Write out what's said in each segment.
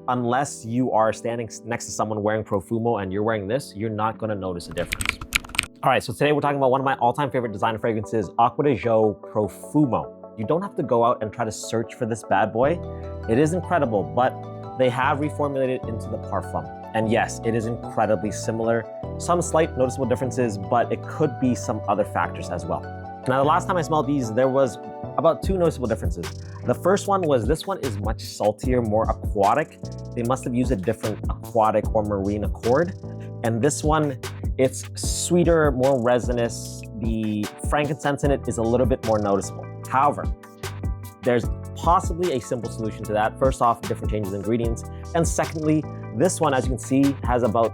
unless you are standing next to someone wearing Profumo and you're wearing this, you're not gonna notice a difference. All right, so today we're talking about one of my all-time favorite designer fragrances, Acqua Di Gio Profumo. You don't have to go out and try to search for this bad boy. It is incredible, but they have reformulated into the Parfum. And yes, it is incredibly similar. Some slight noticeable differences, but it could be some other factors as well. Now, the last time I smelled these, there was about 2 noticeable differences. The first one was this one is much saltier, more aquatic. They must have used a different aquatic or marine accord. And this one, it's sweeter, more resinous. The frankincense in it is a little bit more noticeable. However, there's possibly a simple solution to that. First off, different changes in ingredients. And secondly, this one, as you can see, has about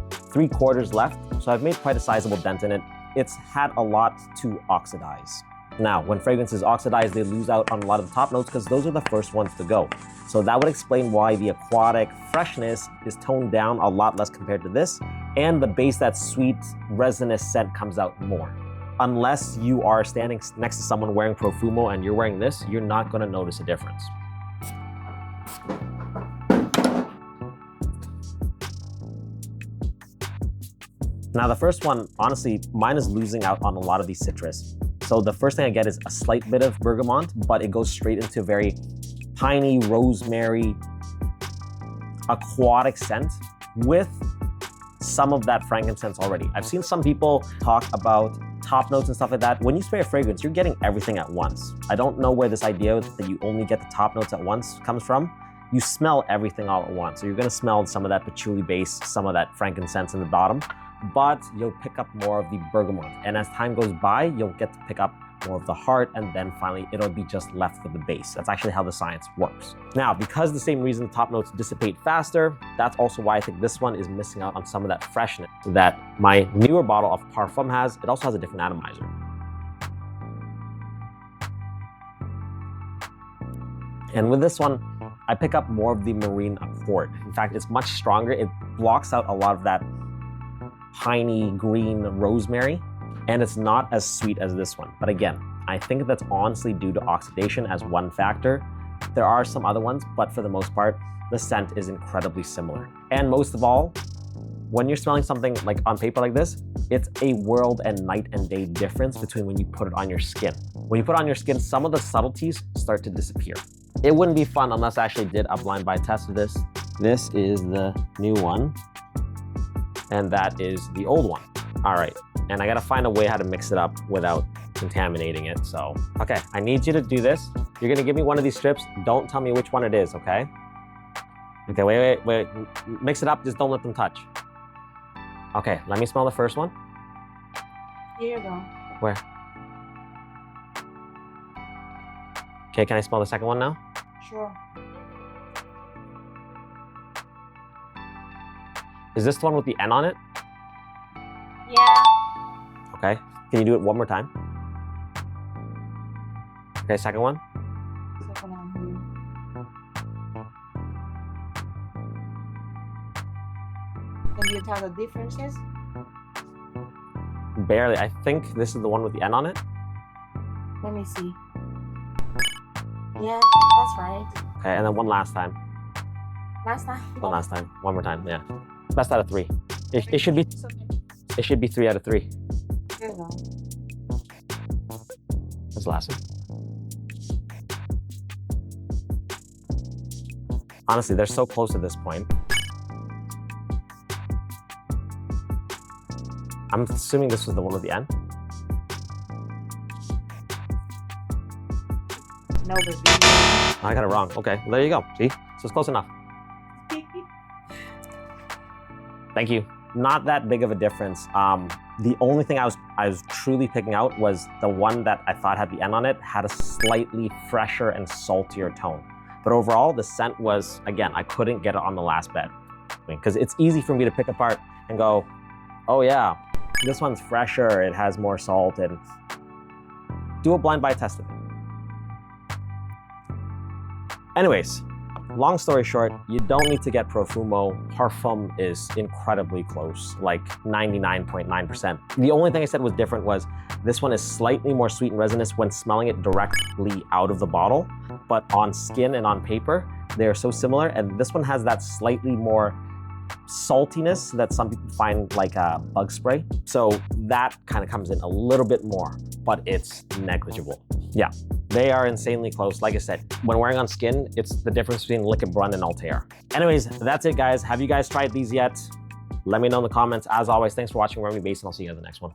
3/4 left. So I've made quite a sizable dent in it. It's had a lot to oxidize. Now, when fragrances oxidize, they lose out on a lot of the top notes because those are the first ones to go. So that would explain why the aquatic freshness is toned down a lot less compared to this, and the base, that sweet, resinous scent comes out more. Unless you are standing next to someone wearing Profumo and you're wearing this, you're not gonna notice a difference. Now the first one, honestly, mine is losing out on a lot of the citrus. So the first thing I get is a slight bit of bergamot, but it goes straight into a very piney, rosemary, aquatic scent with some of that frankincense already. I've seen some people talk about top notes and stuff like that. When you spray a fragrance, you're getting everything at once. I don't know where this idea that you only get the top notes at once comes from. You smell everything all at once. So you're gonna smell some of that patchouli base, some of that frankincense in the bottom, but you'll pick up more of the bergamot. And as time goes by, you'll get to pick up more of the heart, and then finally it'll be just left with the base. That's actually how the science works. Now, because the same reason the top notes dissipate faster, that's also why I think this one is missing out on some of that freshness that my newer bottle of Parfum has. It also has a different atomizer. And with this one, I pick up more of the marine accord. In fact, it's much stronger. It blocks out a lot of that piney green rosemary, and it's not as sweet as this one. But again, I think that's honestly due to oxidation as one factor. There are some other ones, but for the most part, the scent is incredibly similar. And most of all, when you're smelling something like on paper like this, it's a world and night and day difference between when you put it on your skin. When you put it on your skin, some of the subtleties start to disappear. It wouldn't be fun unless I actually did a blind buy test of this. This is the new one, and that is the old one. All right, and I gotta find a way how to mix it up without contaminating it. So, okay, I need you to do this. You're gonna give me one of these strips. Don't tell me which one it is, okay? Okay, wait. Mix it up, just don't let them touch. Okay, let me smell the first one. Here you go. Where? Okay, can I smell the second one now? Sure. Is this the one with the N on it? Yeah. Okay, can you do it one more time? Okay, second one. Second one here. Can you tell the differences? Barely. I think this is the one with the N on it. Let me see. Yeah, that's right. Okay, and then one last time. Last time. One last time. One more time, yeah. Best out of 3. It should be 3 out of 3. Here you go. That's the last one. Honestly, they're so close at this point. I'm assuming this was the one with the N. No, baby. I got it wrong. Okay, well, there you go. See? So it's close enough. Thank you. Not that big of a difference. The only thing I was truly picking out was the one that I thought had the N on it had a slightly fresher and saltier tone. But overall, the scent was, again, I couldn't get it on the last bed. Because it's easy for me to pick apart and go, oh yeah, this one's fresher, it has more salt, and do a blind buy test of it. Anyways, long story short, you don't need to get Profumo. Parfum is incredibly close, like 99.9%. The only thing I said was different was this one is slightly more sweet and resinous when smelling it directly out of the bottle, but on skin and on paper, They are so similar, and this one has that slightly more saltiness that some people find like a bug spray. So that kind of comes in a little bit more, but it's negligible. Yeah, they are insanely close. Like I said, when wearing on skin, it's the difference between Lick & Brun and Altair. Anyways, that's it, guys. Have you guys tried these yet? Let me know in the comments. As always, thanks for watching Remy Base, and I'll see you in the next one.